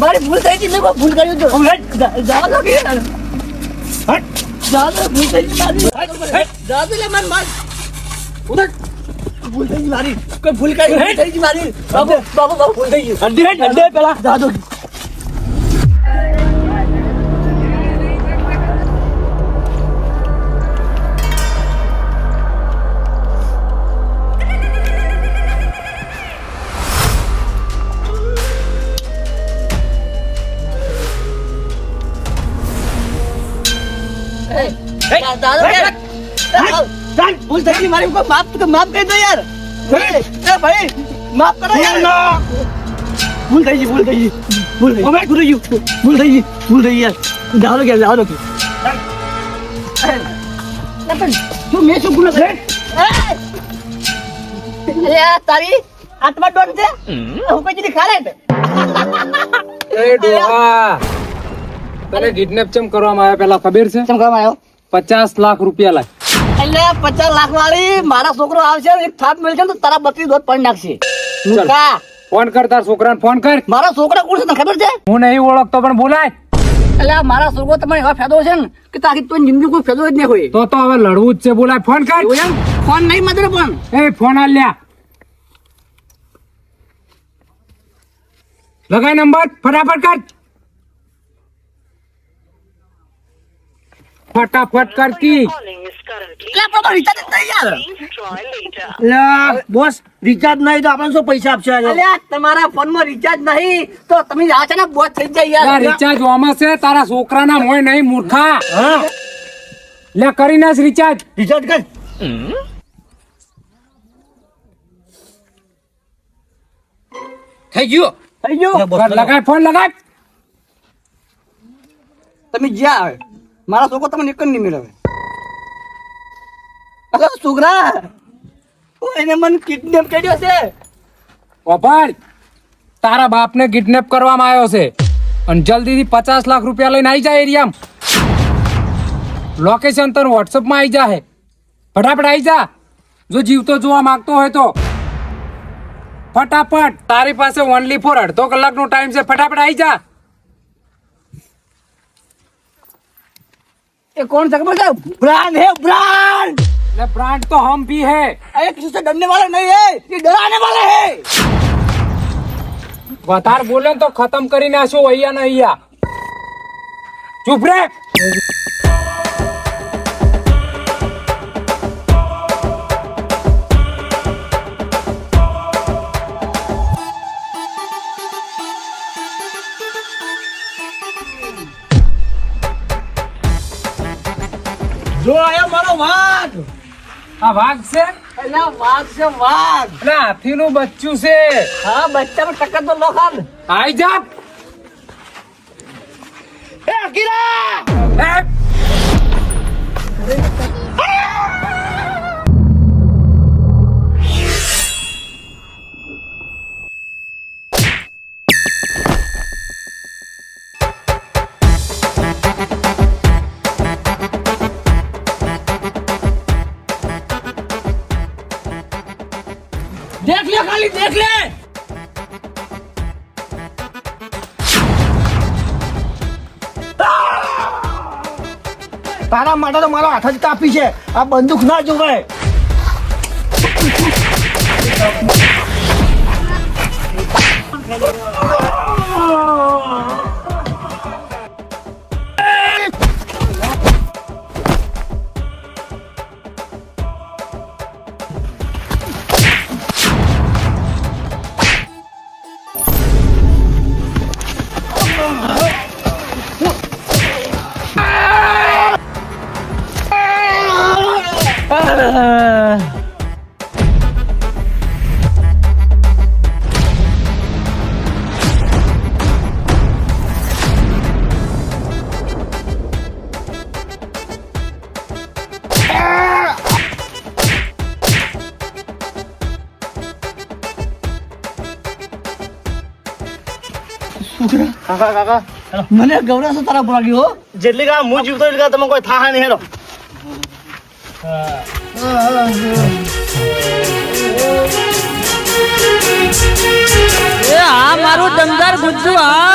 મારી ભૂલ થઈ ગઈ, મેં ભૂલ કર્યું તો જવા દો કે જવા દો, ભૂલ થઈ ગઈ મારી, જવા દો લે માર ઉધર ભૂલ થઈ ગઈ મારી, કોઈ ભૂલ કરી થઈ ગઈ મારી, બાબુ બાબુ બાબુ ભૂલ થઈ ગઈ, અડે પેલા જવા દો. ભૂલ થઈ ગઈ મારી, માફ કરી દો યાર. ભાઈ માફ કરો યાર. ભૂલ થઈ ગઈ યાર. જાઓ કે જો મેં શું ગુનો કર્યો? તારી આત્મા ડોન છે, હું કોઈ ચીજ ખાલે છે. એ ડોહા, તને કિડનેપ ચમ કરવામાં આવ્યો પેલા ખબર છે? ચમ કરવામાં આવ્યો? 50 લાખ રૂપિયા લાગ. એટલે 50 લાખ વાળી મારા છોકરો આવશે, એક થાપ મળશે તો તારા 32 દોત પડી નાખશે. ફોન કર, તાર છોકરાને ફોન કર. મારા છોકરા કોણ છે તને ખબર છે? હું નહીં ઓળખતો પણ બોલાય. એટલે મારા છોકરો તમને એવા ફાયદો છે ને કે તારી તો જિંદગી કોઈ ફાયદો જ નહીં હોય. તો હવે લડવું જ છે, બોલાય. ફોન કર. ફોન નહીં મદદ પણ એ ફોન આલ લ્યા. લગાય નંબર, ફટાફટ કર. ફટાફટ કર કી. બોસ રિચાર્જ નહીં તો આપણને શું પૈસા આપશે? તમારા ફોન માં રિચાર્જ નહીં તો તમે આ છે ને બોસ થઈ જાય યાર. રિચાર્જ ઓમાં છે, તારા છોકરાના હોય નહીં મૂર્ખા. લે કરી નાખ રિચાર્જ. રિચાર્જ કર. થઈ ગયો. લગાય ફોન, લગાય. તમે જ્યાં મારા છોકરો તમને એક જ નહીં મેળવે. અરે છોકરા, એને મને કિડનેપ કર્યો છે. ઓભાળ, તારા બાપને કિડનેપ કરવામાં આવ્યો છે અને જલ્દીથી 50 લાખ રૂપિયા લઈને આવી જાય એરિયામાં. લોકેશન તને વોટ્સઅપમાં આવી જાય. ફટાફટ આવી જા, જો જીવતો જોવા માંગતો હોય તો. ફટાફટ, તારી પાસે ઓનલી ફોર અડધો કલાકનો ટાઈમ છે. ફટાફટ આવી જા. ये कौन सा खबर है? ब्रांड है, ब्रांड. ले ब्रांड तो हम भी है. अरे किसी से डरने वाला नहीं है, ये डराने वाला है. વધારે બોલે તો ખતમ કરી નાખો અહીંયા ને અહીંયા. ચૂપ રે. जो आया मारो वाघ. આ વાઘ છે? અલા વાઘ છે, વાઘ. એટલે હાથીનું બચ્ચું છે. હા, બચ્ચામાં ટક્કર તો લો ખાન. આઈ જા. એ અકીરા. એ देख ले खाली, देख ले. તારા માટે તો મારો હાથ જ કાપી છે. આ બંદૂક ના જોવે. કાકા કાકા મને ગૌરવ તારા ભાગી હો જેટલી કા હું જીવતો એટલી કા તમે કોઈ થાહા નહીં હેરો એ આ મારું દમદાર ગુજ્જુ હા